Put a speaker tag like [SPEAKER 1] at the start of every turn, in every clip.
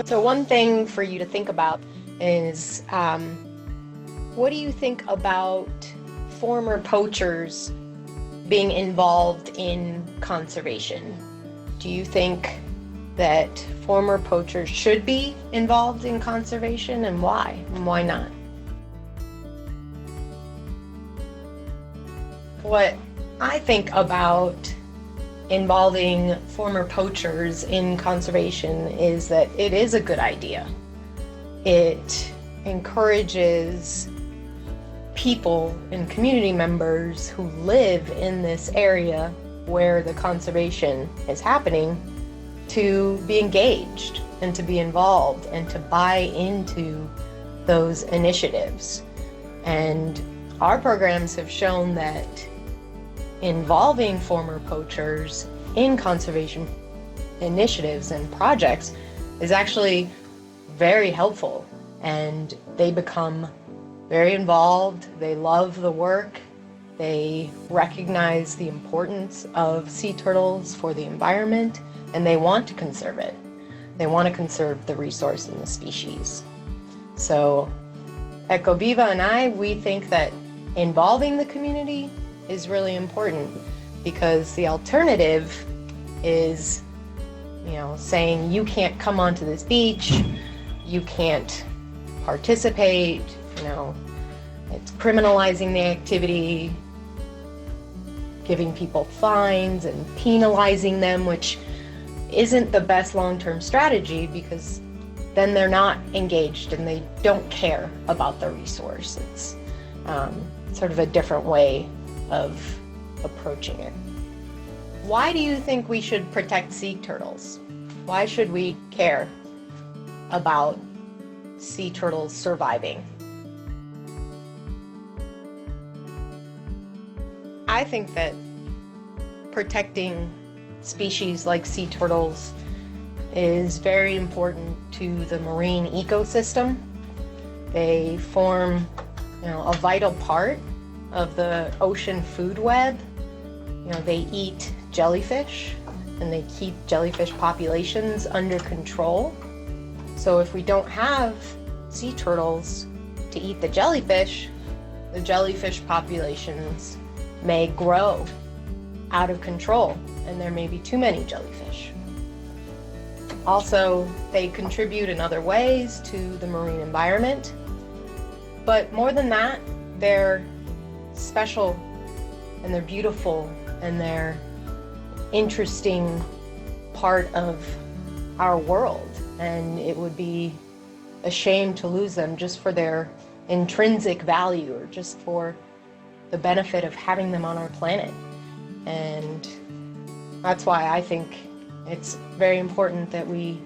[SPEAKER 1] So one thing for you to think about is what do you think about former poachers being involved in conservation? Do you think that former poachers should be involved in conservation, and why? And why not? What I think about involving former poachers in conservation is that it is a good idea. It encourages people and community members who live in this area where the conservation is happening to be engaged and to be involved and to buy into those initiatives. And our programs have shown that involving former poachers in conservation initiatives and projects is actually very helpful, and they become very involved. They love the work. They recognize the importance of sea turtles for the environment, and they want to conserve it. They want to conserve the resource and the species. So EcoViva and we think that involving the community is really important, because the alternative is, saying you can't come onto this beach, you can't participate, it's criminalizing the activity, giving people fines and penalizing them, which isn't the best long-term strategy, because then they're not engaged and they don't care about the resource. It's sort of a different way of approaching it. Why do you think we should protect sea turtles? Why should we care about sea turtles surviving? I think that protecting species like sea turtles is very important to the marine ecosystem. They form, a vital part of the ocean food web. They eat jellyfish, and they keep jellyfish populations under control. So if we don't have sea turtles to eat the jellyfish populations may grow out of control, and there may be too many jellyfish. Also, they contribute in other ways to the marine environment. But more than that, they're special, and they're beautiful, and they're interesting part of our world, and it would be a shame to lose them just for their intrinsic value, or just for the benefit of having them on our planet. And that's why I think it's very important that we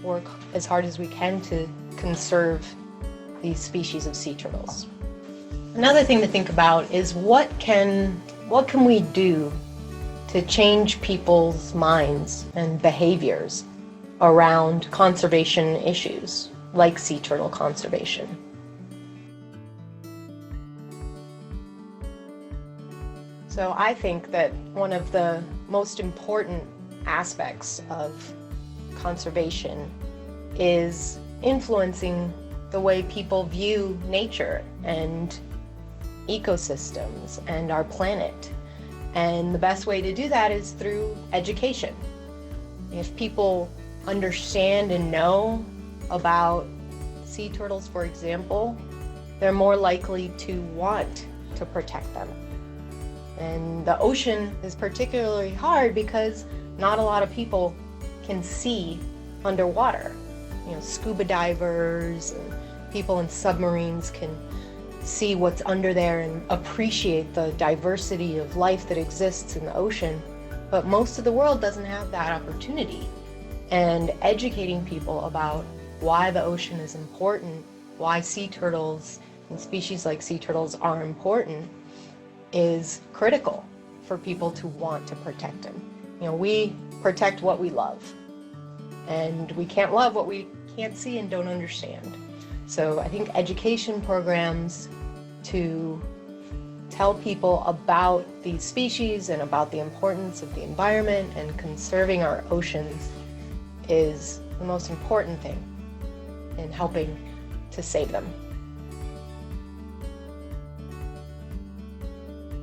[SPEAKER 1] work as hard as we can to conserve these species of sea turtles. Another thing to think about is what can we do to change people's minds and behaviors around conservation issues like sea turtle conservation. So I think that one of the most important aspects of conservation is influencing the way people view nature and ecosystems and our planet. And the best way to do that is through education. If people understand and know about sea turtles, for example, they're more likely to want to protect them. And the ocean is particularly hard because not a lot of people can see underwater. Scuba divers and people in submarines can see what's under there and appreciate the diversity of life that exists in the ocean, but most of the world doesn't have that opportunity. And educating people about why the ocean is important, why sea turtles and species like sea turtles are important, is critical for people to want to protect them. We protect what we love, and we can't love what we can't see and don't understand. So I think education programs to tell people about these species and about the importance of the environment and conserving our oceans is the most important thing. and helping to save them.